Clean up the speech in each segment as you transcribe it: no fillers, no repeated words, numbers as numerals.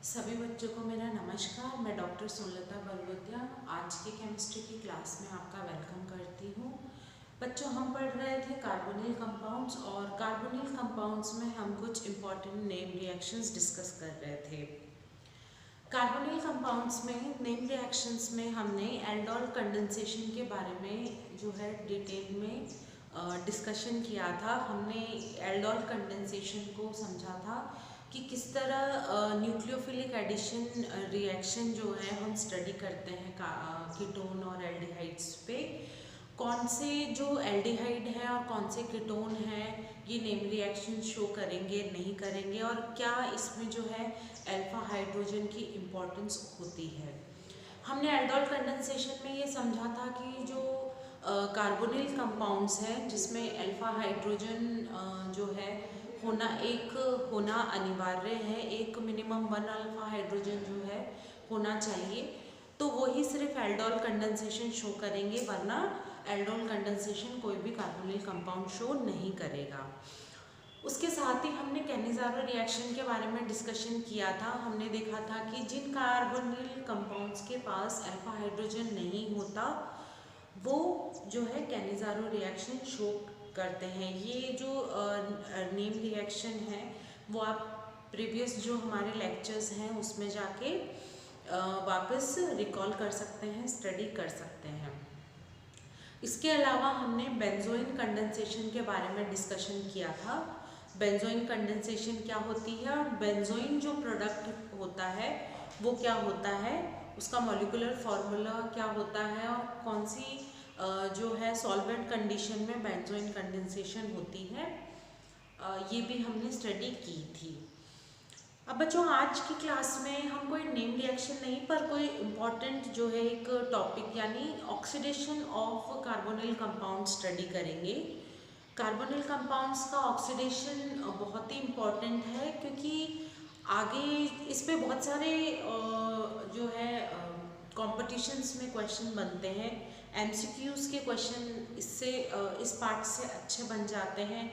सभी बच्चों को मेरा नमस्कार। मैं डॉक्टर सुलता बलवतिया आज की केमिस्ट्री की क्लास में आपका वेलकम करती हूँ। बच्चों, हम पढ़ रहे थे कार्बोनिल कंपाउंड्स और कार्बोनिल कंपाउंड्स में हम कुछ इम्पॉर्टेंट नेम रिएक्शंस डिस्कस कर रहे थे। कार्बोनिल कंपाउंड्स में नेम रिएक्शंस में हमने एल्डोल कंडेंसेशन के बारे में जो है डिटेल में डिस्कशन किया था। हमने एल्डोल कंडेंसेशन को समझा था कि किस तरह न्यूक्लियोफिलिक एडिशन रिएक्शन जो है हम स्टडी करते हैं कीटोन और एल्डिहाइड्स पे। कौन से जो एल्डिहाइड है और कौन से कीटोन है ये नेम रिएक्शन शो करेंगे नहीं करेंगे, और क्या इसमें जो है अल्फा हाइड्रोजन की इम्पोर्टेंस होती है। हमने एल्डोल कंडेंसेशन में ये समझा था कि जो कार्बोनिल कंपाउंड्स हैं जिसमें अल्फा हाइड्रोजन जो है होना अनिवार्य है, एक मिनिमम 1 अल्फा हाइड्रोजन जो है होना चाहिए, तो वही सिर्फ एल्डोल कंडेंसेशन शो करेंगे, वरना एल्डोल कंडेंसेशन कोई भी कार्बोनिल कंपाउंड शो नहीं करेगा। उसके साथ ही हमने कैनिज़ारो रिएक्शन के बारे में डिस्कशन किया था। हमने देखा था कि जिन कार्बोनिल कंपाउंड्स के पास अल्फा हाइड्रोजन नहीं होता वो जो है कैनिज़ारो रिएक्शन शो करते हैं। ये जो नेम रिएक्शन है वो आप प्रीवियस जो हमारे लेक्चर्स हैं उसमें जाके वापस रिकॉल कर सकते हैं, स्टडी कर सकते हैं। इसके अलावा हमने बेंजोइन कंडेंसेशन के बारे में डिस्कशन किया था। बेंजोइन कंडेंसेशन क्या होती है और बेंजोइन जो प्रोडक्ट होता है वो क्या होता है, उसका मॉलिक्यूलर फार्मूला क्या होता है और कौन सी जो है सॉल्वेंट कंडीशन में बेंजोइन कंडेंसेशन होती है, ये भी हमने स्टडी की थी। अब बच्चों, आज की क्लास में हम कोई नेम रिएक्शन नहीं पर कोई इम्पॉर्टेंट जो है एक टॉपिक यानी oxidation of carbonyl compound study करेंगे। कार्बोनिल कंपाउंड्स का ऑक्सीडेशन बहुत ही इम्पॉर्टेंट है क्योंकि आगे इस पे बहुत सारे जो है कॉम्पिटिशन्स में क्वेश्चन बनते हैं। एमसीक्यूज़ के क्वेश्चन इससे इस पार्ट से अच्छे बन जाते हैं,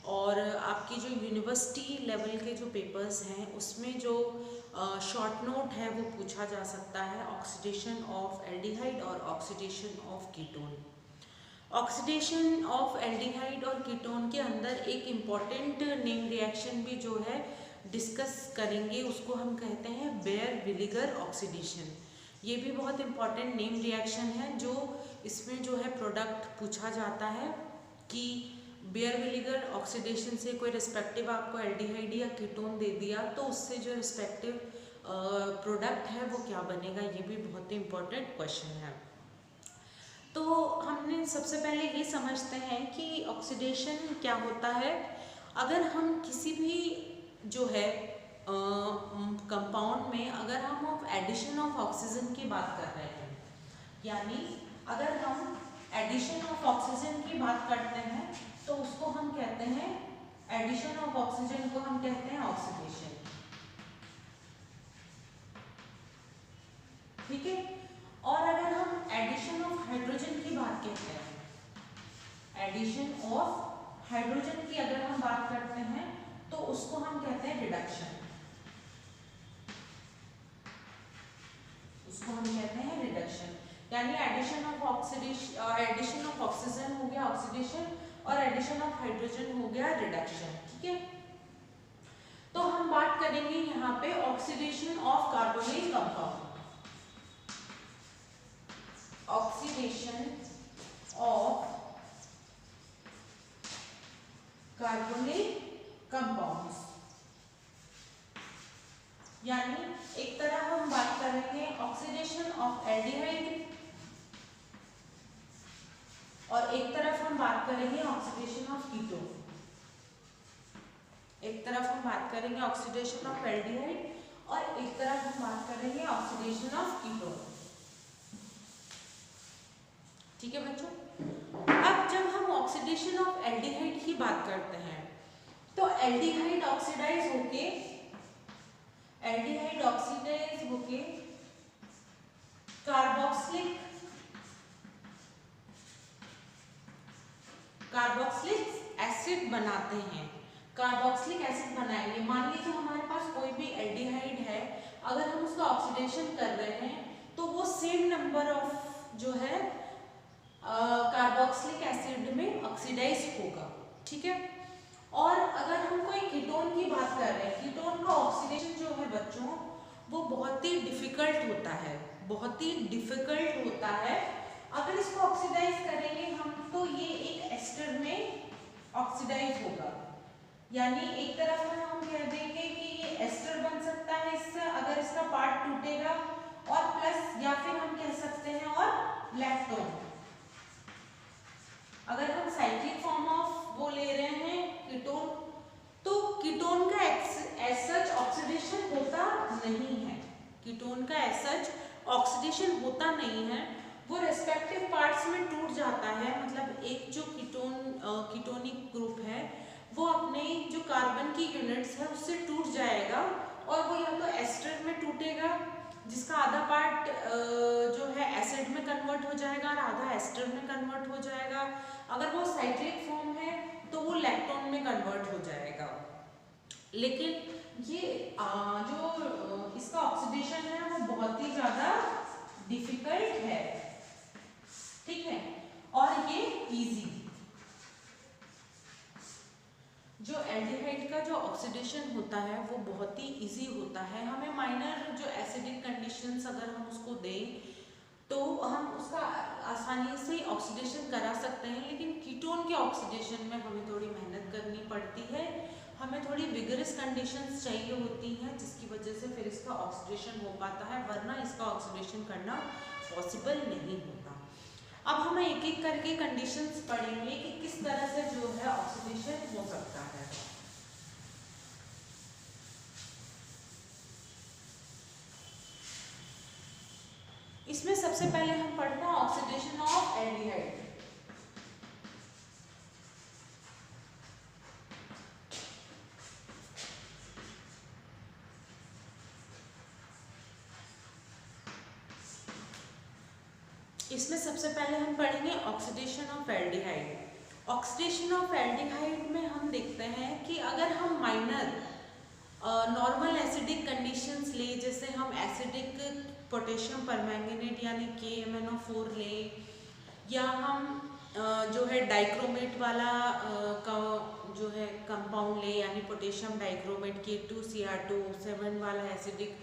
और आपकी जो यूनिवर्सिटी लेवल के जो पेपर्स हैं उसमें जो शॉर्ट नोट है वो पूछा जा सकता है, ऑक्सीडेशन ऑफ एल्डिहाइड और oxidation of ketone. Oxidation of aldehyde और कीटोन के अंदर एक इम्पॉर्टेंट नेम रिएक्शन भी जो है डिस्कस करेंगे, उसको हम कहते हैं बेयर विलिगर ऑक्सीडेशन। ये भी बहुत इम्पॉर्टेंट नेम रिएक्शन है जो इसमें जो है प्रोडक्ट पूछा जाता है कि बेयर विलिगर ऑक्सीडेशन से कोई रिस्पेक्टिव आपको एल्डिहाइड या कीटोन दे दिया तो उससे जो रिस्पेक्टिव प्रोडक्ट है वो क्या बनेगा। ये भी बहुत ही इम्पॉर्टेंट क्वेश्चन है। तो हमने सबसे पहले ये समझते हैं कि ऑक्सीडेशन क्या होता है। अगर हम किसी भी जो है कंपाउंड में अगर हम एडिशन ऑफ ऑक्सीजन की बात कर रहे हैं, यानी अगर हम एडिशन ऑफ ऑक्सीजन की बात करते हैं तो उसको हम कहते हैं, एडिशन ऑफ ऑक्सीजन को हम कहते हैं ऑक्सीडेशन। ठीक है। और अगर हम एडिशन ऑफ हाइड्रोजन की बात कहते हैं, एडिशन ऑफ हाइड्रोजन की अगर हम बात करते हैं तो उसको हम कहते हैं रिडक्शन। उसको हम कहते हैं रिडक्शन, यानी addition of oxidation, addition of oxygen हो गया ऑक्सीडेशन और एडिशन ऑफ हाइड्रोजन हो गया रिडक्शन। ठीक है। तो हम बात करेंगे यहाँ पे oxidation of carbonyl compound. Oxidation of carbonyl compounds, यानी एक तरफ हम बात करेंगे ऑक्सीडेशन ऑफ एल्डिहाइड और एक तरफ हम बात करेंगे ऑक्सीडेशन ऑफ कीटोन। एक तरफ हम बात करेंगे ऑक्सीडेशन ऑफ एल्डिहाइड और एक तरफ हम बात करेंगे ऑक्सीडेशन ऑफ कीटोन। ठीक है बच्चों। अब जब हम ऑक्सीडेशन ऑफ एल्डिहाइड की बात करते हैं तो एल्डिहाइड ऑक्सीडाइज होके कार्बोक्सिलिक एसिड बनाते हैं। कार्बोक्सिलिक एसिड बनाएंगे। मान लीजिए हमारे पास कोई भी एल्डिहाइड है, अगर हम उसका ऑक्सीडेशन कर रहे हैं तो वो सेम नंबर ऑफ जो है कार्बोक्सिलिक एसिड में ऑक्सीडाइज होगा, ठीक है। और अगर हम कोई कीटोन की बात कर रहे हैं, कीटोन का ऑक्सीडेशन जो है बच्चों वो बहुत ही डिफिकल्ट होता है, बहुत ही डिफिकल्ट होता है। अगर इसको ऑक्सीडाइज करेंगे हम तो ये एक एस्टर में ऑक्सीडाइज होगा, यानी एक तरफ में हम कह देंगे कि ये एस्टर बन सकता है इससे अगर इसका पार्ट टूटेगा, और प्लस या फिर हम कह सकते हैं और लैक्टोन। अगर हम साइक्लिक फॉर्म ऑफ वो ले रहे हैं कीटोन, तो कीटोन का एज सच ऑक्सीडेशन होता नहीं है, कीटोन का एज सच ऑक्सीडेशन होता नहीं है, वो रेस्पेक्टिव पार्ट्स में टूट जाता है। मतलब एक जो कीटोनिक ग्रुप है वो अपने जो कार्बन की यूनिट्स है उससे टूट जाएगा, और वो या तो एस्टर में टूटेगा जिसका आधा पार्ट जो है एसिड में कन्वर्ट हो जाएगा और आधा एस्टर में कन्वर्ट हो जाएगा। अगर वो साइक्लिक फॉर्म है तो वो लैक्टोन में कन्वर्ट हो जाएगा। लेकिन ये जो इसका ऑक्सीडेशन है वो बहुत ही ज़्यादा डिफिकल्ट है, ठीक है, और ये इजी। जो एल्डिहाइड का जो ऑक्सीडेशन होता है वो बहुत ही इजी होता है। हमें माइनर जो एसिडिक कंडीशंस अगर हम उसको दें तो हम उसका आसानी से ऑक्सीडेशन करा सकते हैं, लेकिन कीटोन के ऑक्सीडेशन में हमें थोड़ी मेहनत करनी पड़ती है, हमें थोड़ी विगरस कंडीशंस चाहिए होती हैं, जिसकी वजह से फिर इसका ऑक्सीडेशन हो पाता है, वरना इसका ऑक्सीडेशन करना पॉसिबल नहीं होता। अब हम एक एक करके कंडीशंस पढ़ेंगे कि किस तरह से जो है ऑक्सीडेशन हो सकता है। इसमें सबसे पहले हम पढ़ते हैं ऑक्सीडेशन ऑफ एल्डिहाइड। इसमें सबसे पहले हम पढ़ेंगे oxidation of aldehyde. Oxidation of aldehyde में हम देखते हैं कि अगर हम माइनर नॉर्मल एसिडिक कंडीशंस ले, जैसे हम एसिडिक पोटेशियम परमैंगनेट यानी KMnO4 ले, या हम जो है डाइक्रोमेट वाला का जो है कंपाउंड ले, यानी पोटेशियम डाइक्रोमेट K2Cr2 7 वाला एसिडिक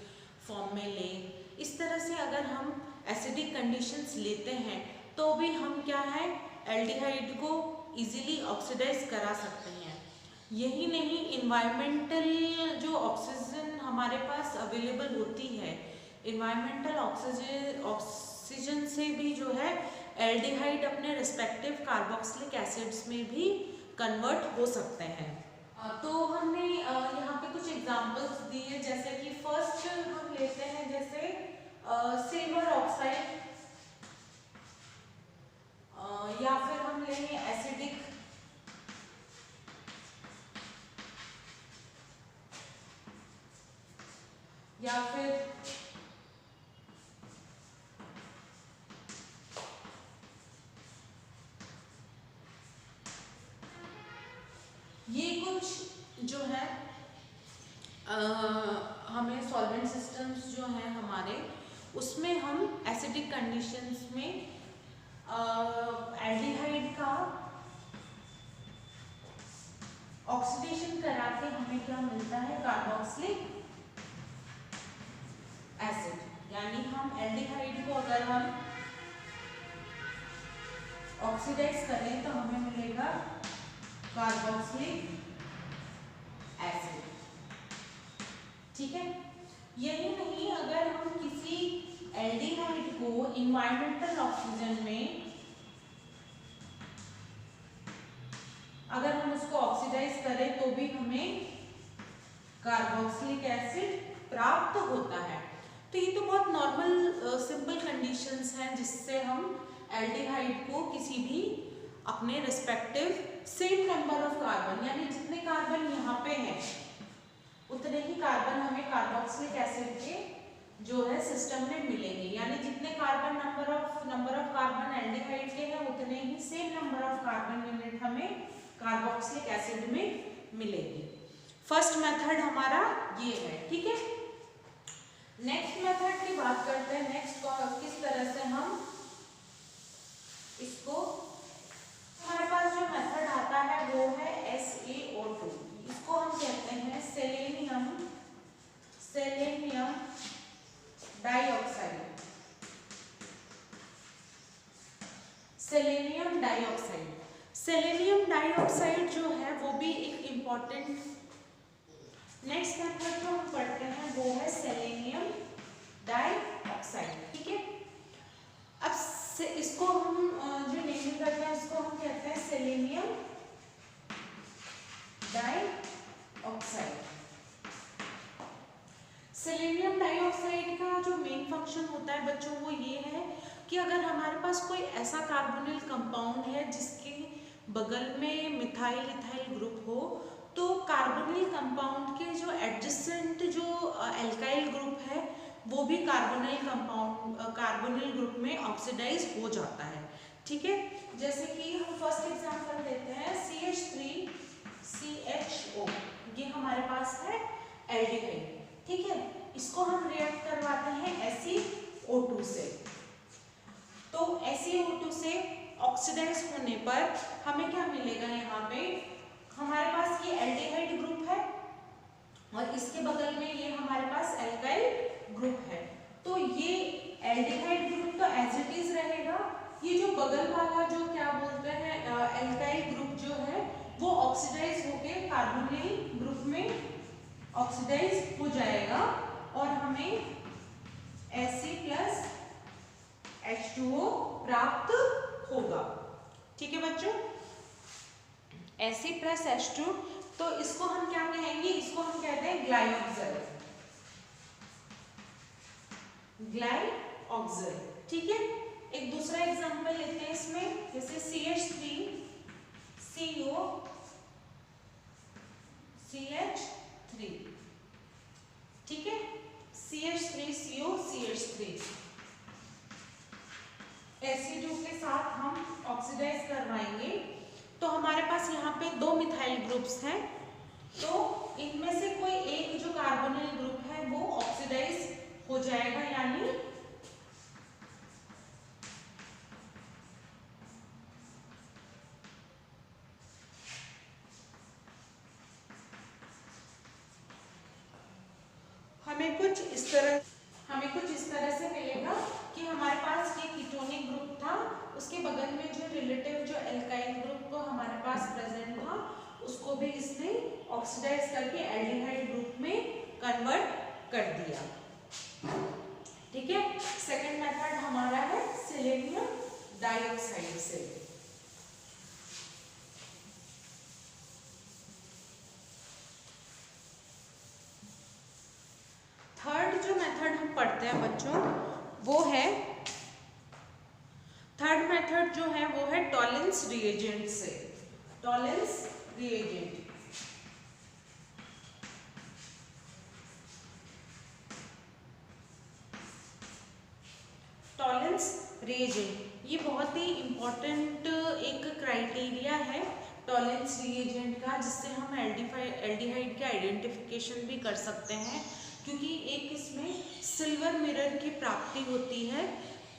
फॉर्म में ले, इस तरह से अगर हम एसिडिक कंडीशंस लेते हैं तो भी हम क्या है एल्डिहाइड को इजीली ऑक्सीडाइज करा सकते हैं। यही नहीं, इन्वायरमेंटल जो ऑक्सीजन हमारे पास अवेलेबल होती है, इन्वायरमेंटल ऑक्सीजन से भी जो है एल्डिहाइड अपने रिस्पेक्टिव कार्बोक्सिलिक एसिड्स में भी कन्वर्ट हो सकते हैं। तो हमने यहाँ पे कुछ एग्जांपल्स दिए, जैसे कि फर्स्ट हम लेते हैं जैसे सिल्वर ऑक्साइड, या फिर हम लेंगे एसिडिक या फिर ये कुछ जो है हमें सॉल्वेंट सिस्टम्स जो हैं हमारे, उसमें हम एसिडिक कंडीशंस में एल्डिहाइड का ऑक्सीडेशन करा के हमें क्या मिलता है कार्बोक्सिलिक एसिड, यानी हम एल्डिहाइड को अगर हम ऑक्सीडाइज करें तो हमें मिलेगा कार्बोक्सिलिक एसिड, ठीक है। यही नहीं, अगर हम किसी एल्डिहाइड को इन्वायरमेंटल ऑक्सीजन में अगर हम उसको ऑक्सीडाइज करें तो भी हमें कार्बोक्सिलिक एसिड प्राप्त होता है। तो ये तो बहुत नॉर्मल सिंपल कंडीशंस हैं जिससे हम एल्डिहाइड को किसी भी अपने respective same number of carbon, यानी जितने कार्बन यहाँ पे हैं उतने ही कार्बन हमें कार्बोक्सिलिक एसिड के जो है सिस्टम में मिलेंगे, यानी जितने carbon number of carbon aldehyde के हैं उतने ही same number of carbon unit हमें कार्बोक्सिलिक एसिड में मिलेगी। फर्स्ट मेथड हमारा ये है, ठीक है। नेक्स्ट मेथड की बात करते हैं। नेक्स्ट किस तरह से हम इसको, हमारे पास जो मेथड आता है वो है SeO2। इसको हम कहते हैं सेलेनियम डाइऑक्साइड। सेलेनियम डाइऑक्साइड जो है वो भी एक इम्पॉर्टेंट। नेक्स्ट मेथड जो हम पढ़ते हैं वो है सेलेनियम डाइऑक्साइड। ठीक है, अब से इसको हम जो नेमिंग करते हैं इसको हम कहते हैं सेलेनियम डाइऑक्साइड। सेलेनियम डाइऑक्साइड का जो मेन फंक्शन होता है बच्चों वो ये है कि अगर हमारे पास कोई ऐसा कार्बोनिल कंपाउंड है जिसके बगल में मिथाइल इथाइल ग्रुप हो, तो कार्बोनिल कंपाउंड के जो एडजेसेंट जो एल्काइल ग्रुप है वो भी कार्बोनिल ग्रुप में ऑक्सीडाइज हो जाता है। ठीक है, जैसे कि हम फर्स्ट एग्जांपल लेते हैं CH3CHO, ये हमारे पास है एल्डिहाइड। ठीक है, इसको हम रिएक्ट करवाते हैं SeO2 से। तो SeO2 से ऑक्सीडाइज होने पर हमें क्या मिलेगा, यहाँ पे हमारे पास ये एल्डिहाइड ग्रुप है और इसके बगल में ये हमारे पास एल्काइल ग्रुप है। तो ये एल्डिहाइड ग्रुप तो एज इट इज रहेगा, ये जो बगल वाला जो क्या बोलते हैं एल्काइल ग्रुप जो है वो ऑक्सीडाइज होके कार्बोनिल ग्रुप में ऑक्सीडाइज हो जाएगा और हमें Fe+H2O प्राप्त होगा। ठीक है बच्चों, Fe+H2, तो इसको हम क्या कहेंगे, इसको हम कहते हैं ग्लाइऑक्सिल। ठीक है, एक दूसरा एग्जांपल लेते हैं इसमें, जैसे CH3COCH3। ठीक है, CH3COCH3 SE2 के साथ हम ऑक्सीडाइज करवाएंगे। तो हमारे पास यहाँ पे दो मिथाइल ग्रुप्स हैं, तो इनमें से कोई एक जो कार्बोनिल ग्रुप है वो ऑक्सीडाइज हो जाएगा, यानी हमें कुछ इस तरह से मिलेगा कि हमारे पास ये कीटोनिक ग्रुप था, उसके बगल में जो रिलेटिव जो एल्काइल ग्रुप हमारे पास प्रेजेंट था उसको भी इसने ऑक्सीडाइज करके एल्डिहाइड ग्रुप में कन्वर्ट कर दिया। ठीक है, सेकंड मेथड हमारा है सेलेनियम डाइऑक्साइड से। थर्ड जो मेथड हम पढ़ते हैं बच्चों वो है, थर्ड मेथड जो है वो है टॉलेंस रिएजेंट से। टॉलेंस रिएजेंट, टॉलेंस रिएजेंट ये बहुत ही इम्पोर्टेंट एक क्राइटेरिया है टॉलेंस रिएजेंट का, जिससे हम एल्डिहाइड के आइडेंटिफिकेशन भी कर सकते हैं, क्योंकि एक इसमें सिल्वर मिरर की प्राप्ति होती है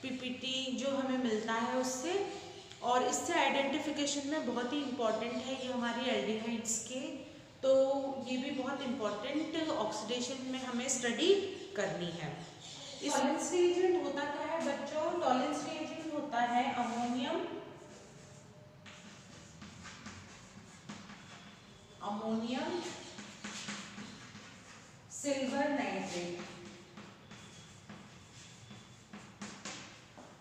PPT जो हमें मिलता है उससे, और इससे आइडेंटिफिकेशन में बहुत ही इम्पॉर्टेंट है ये हमारी एल्डिहाइड्स के। तो ये भी बहुत इम्पॉर्टेंट ऑक्सीडेशन में हमें स्टडी करनी है। टॉलेंस रिएजेंट होता क्या है बच्चों, टॉलेंस रिएजेंट होता है ammonium silver nitrate.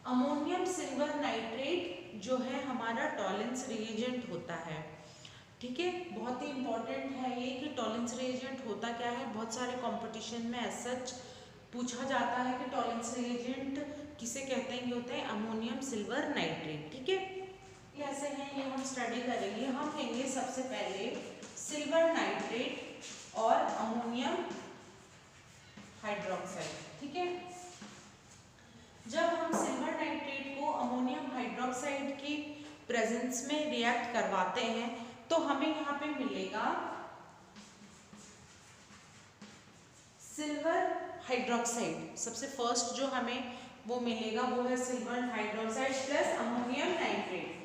Ammonium silver nitrate जो है हमारा टॉलेंस रिएजेंट होता है। ठीक है, बहुत ही इंपॉर्टेंट है ये कि टॉलेंस रिएजेंट होता क्या है, बहुत सारे कंपटीशन में ऐसा पूछा जाता है कि टॉलेंस रिएजेंट किसे कहते हैं, ये होता है अमोनियम सिल्वर नाइट्रेट। ठीक है, ये ऐसे हैं, ये हम स्टडी करेंगे। हम लेंगे सबसे पहले सिल्वर नाइट्रेट और अमोनियम हाइड्रोक्साइड। ठीक है, जब हम सिल्वर नाइट्रेट को अमोनियम हाइड्रोक्साइड की प्रेजेंस में रिएक्ट करवाते हैं तो हमें यहाँ पे मिलेगा सिल्वर हाइड्रोक्साइड, सबसे फर्स्ट जो हमें वो मिलेगा वो है silver hydroxide plus ammonium nitrate,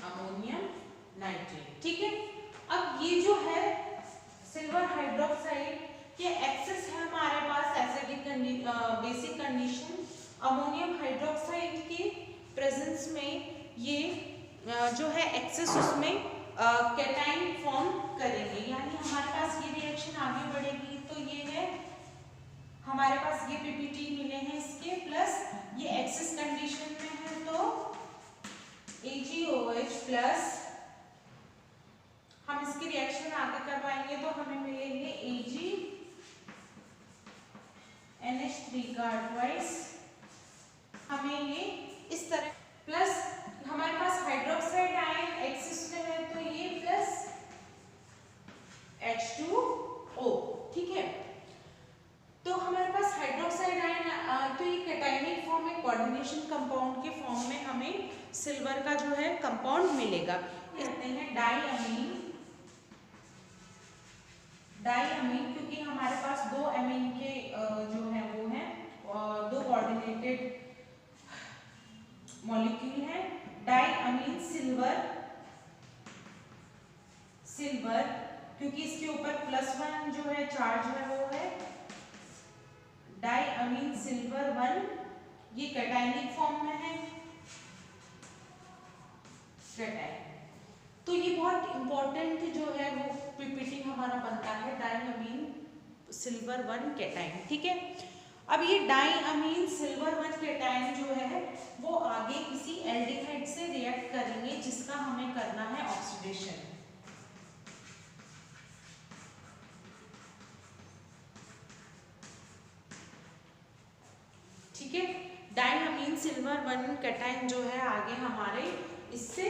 ammonium nitrate, ठीक है। अब ये जो है सिल्वर हाइड्रोक्साइड के एक्सेस है हमारे पास acidic basic condition, ammonium hydroxide के प्रेजेंस में ये जो है एक्सेस उसमें कैटाइन फॉर्म करेंगे, यानी हमारे पास ये रिएक्शन आगे बढ़ेगी। तो ये है हमारे पास ये पीपीटी मिले हैं इसके, प्लस ये एक्सेस कंडीशन में है तो AgOH प्लस हम इसकी रिएक्शन आगे करवाएंगे तो हमें मिलेंगे AgNH3 का ट्वाइस, हमें ये इस तरह, प्लस हमारे पास हाइड्रोक्साइड आयन एक्सिस में है तो ये प्लस H2O, ठीक है। तो हमारे पास हाइड्रोक्साइड आयन तो ये कैटायनिक फॉर्म में कोऑर्डिनेशन कंपाउंड के फॉर्म में हमें सिल्वर का जो है कंपाउंड मिलेगा। कहते हैं डाईअमीन, क्योंकि हमारे पास दो अमीन के जो है वो है दो कोऑर्डिनेटेड मॉलिक्यूल है। डाईअमीन सिल्वर क्योंकि इसके ऊपर +1 जो है चार्ज है वो है डाईअमीन सिल्वर 1, ये कैटायनिक फॉर्म में है, कैटायन। तो ये बहुत इंपॉर्टेंट जो है वो पीपीटी हमारा बनता है, डाईअमीन सिल्वर 1 कैटायन, ठीक है। अब ये डाईअमीन सिल्वर 1 कैटायन जो है वो आगे किसी एल्डिहाइड से रिएक्ट करेंगे जिसका हमें करना है ऑक्सीडेशन, ठीक है। डाईअमीन सिल्वर 1 कैटायन जो है आगे हमारे इससे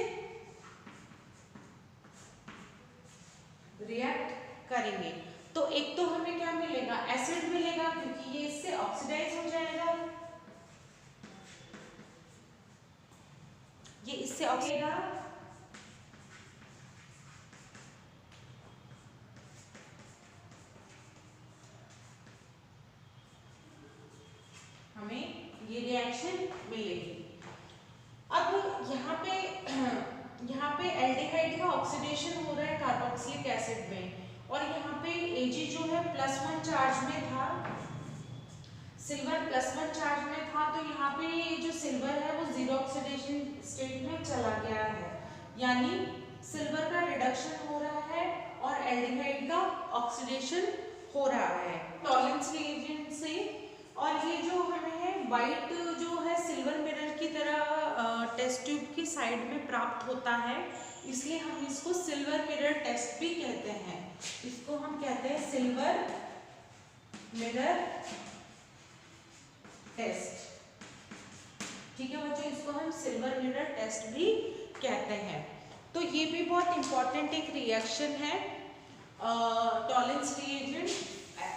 रिएक्ट करेंगे। तो एक तो हमें क्या मिलेगा, एसिड मिलेगा क्योंकि ये इससे ऑक्सीडाइज हो जाएगा, ये इससे ऑक्सीडाइज, हमें ये रिएक्शन मिलेगी। अब यहाँ पे एल्डिहाइड का ऑक्सीडेशन हो रहा है कार्बोक्सिलिक एसिड में, और यहाँ पे Ag जो है +1 चार्ज में था, सिल्वर +1 चार्ज में था, तो यहाँ पे जो सिल्वर है वो जीरो ऑक्सीडेशन स्टेट में चला गया है, यानी सिल्वर का रिडक्शन हो रहा है और एल्डिहाइड का ऑक्सीडेशन हो रहा है टॉलेंस रिएजेंट से। और ये जो हमें है वाइट जो है सिल्वर मिरर की तरह टेस्ट ट्यूब की साइड में प्राप्त होता है, इसलिए हम इसको सिल्वर मिरर टेस्ट भी कहते हैं। इसको हम कहते हैं सिल्वर मिरर टेस्ट, ठीक है बच्चों, इसको हम सिल्वर मिरर टेस्ट भी कहते हैं। तो ये भी बहुत इंपॉर्टेंट एक रिएक्शन है Tollens reagent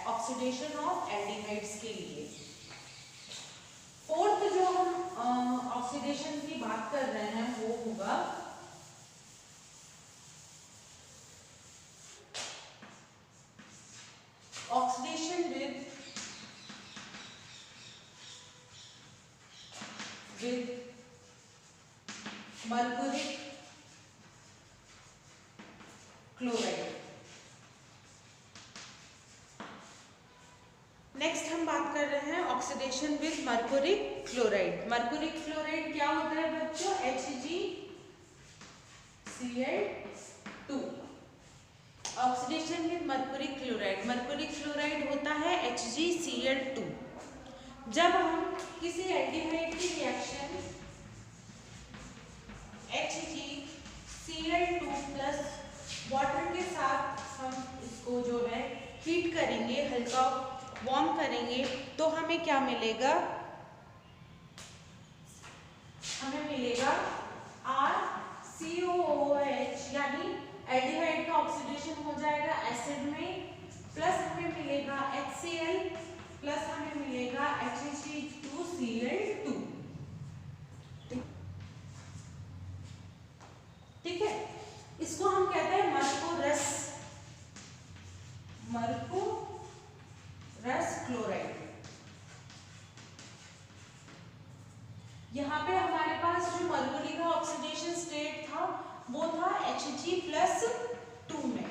oxidation of aldehydes के लिए। फोर्थ जो हम ऑक्सीडेशन की बात कर रहे हैं वो होगा oxidation with mercuric chloride. Next हम बात कर रहे हैं oxidation with mercuric chloride. Mercuric chloride क्या होता है बच्चों, HgCl2। Oxidation with mercuric chloride, mercuric chloride होता है HgCl2। जब हम किसी एल्डिहाइड की रिएक्शन HgCl2 प्लस वाटर के साथ हम इसको जो है हीट करेंगे, हल्का वार्म करेंगे, तो हमें क्या मिलेगा, हमें मिलेगा RCOOH, यानी एल्डिहाइड का ऑक्सीडेशन हो जाएगा एसिड में, प्लस हमें मिलेगा HCl प्लस हमें मिलेगा HCl2Cl2, ठीक है। इसको हम कहते हैं मर्क्यूरस मरकुरस क्लोराइड। यहाँ पे हमारे पास जो मरकुरी का ऑक्सीडेशन स्टेट था वो था Hg+2 में,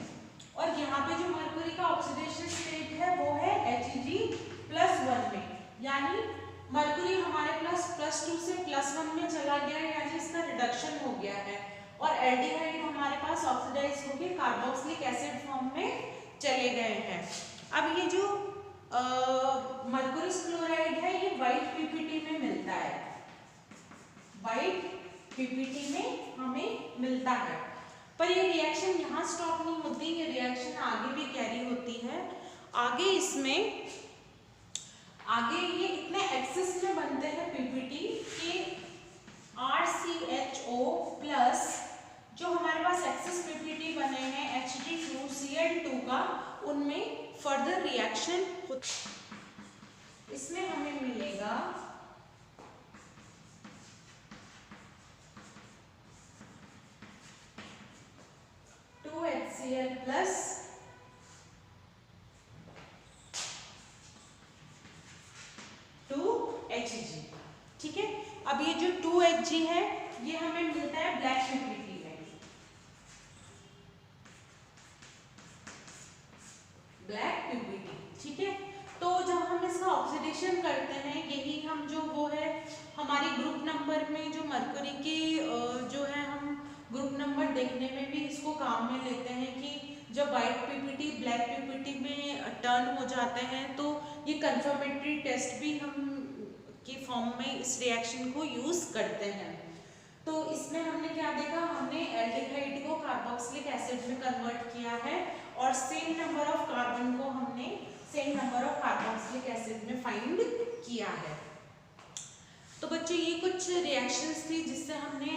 और यहाँ पे जो मरकुरी का ऑक्सीडेशन स्टेट है वो है Hg+1 में। यानी मरकुरी हमारे +2 से +1 में चला गया है, यानी इसका रिडक्शन हो गया है, और एल्डिहाइड हमारे पास ऑक्सीडाइज होकर कार्बोक्सिलिक एसिड फॉर्म में चले गए हैं। अब ये जो मरकुरस क्लोराइड है ये व्हाइट पीपीटी में मिलता है, व्हाइट पीपीटी में हमें मिलता है। पर ये रिएक्शन यहाँ स्टॉप नहीं होती, ये रिएक्शन आगे भी कैरी होती है। आगे इसमें ये इतने एक्सेस में बनते हैं पीपीटी कि RCHO प्लस जो हमारे पास एक्सेस पीपीटी बने हैं Hg2Cl2 का, उनमें फर्दर रिएक्शन इसमें हमें मिलेगा 2HCl प्लस 2Hg। ठीक है, अब ये जो 2Hg है ये हमें मिलता है ब्लैक पीपीटी में, ब्लैक पीपीटी। ठीक है, तो जब हम इसका ऑक्सीडेशन करते हैं, यही हम जो वो है हमारी ग्रुप नंबर में जो मरकरी के जो है हम ग्रुप नंबर देखने में भी इसको काम में लेते हैं कि जब व्हाइट पीपीटी ब्लैक पीपीटी में टर्न हो जाते हैं तो ये कंफर्मेटरी टेस्ट भी हम के फॉर्म में इस रिएक्शन को यूज करते हैं। तो इसमें हमने क्या देखा, हमने एल्डिहाइड को कार्बोक्सिलिक एसिड में कन्वर्ट किया है और सेम नंबर ऑफ कार्बन को हमने same number of carboxylic acid में फाइंड किया है। तो बच्चों ये कुछ रिएक्शंस थी जिससे हमने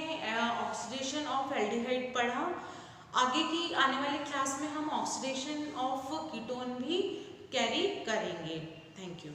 ऑक्सीडेशन ऑफ एल्डिहाइड पढ़ा। आगे की आने वाली क्लास में हम ऑक्सीडेशन ऑफ कीटोन भी कैरी करेंगे। Thank you.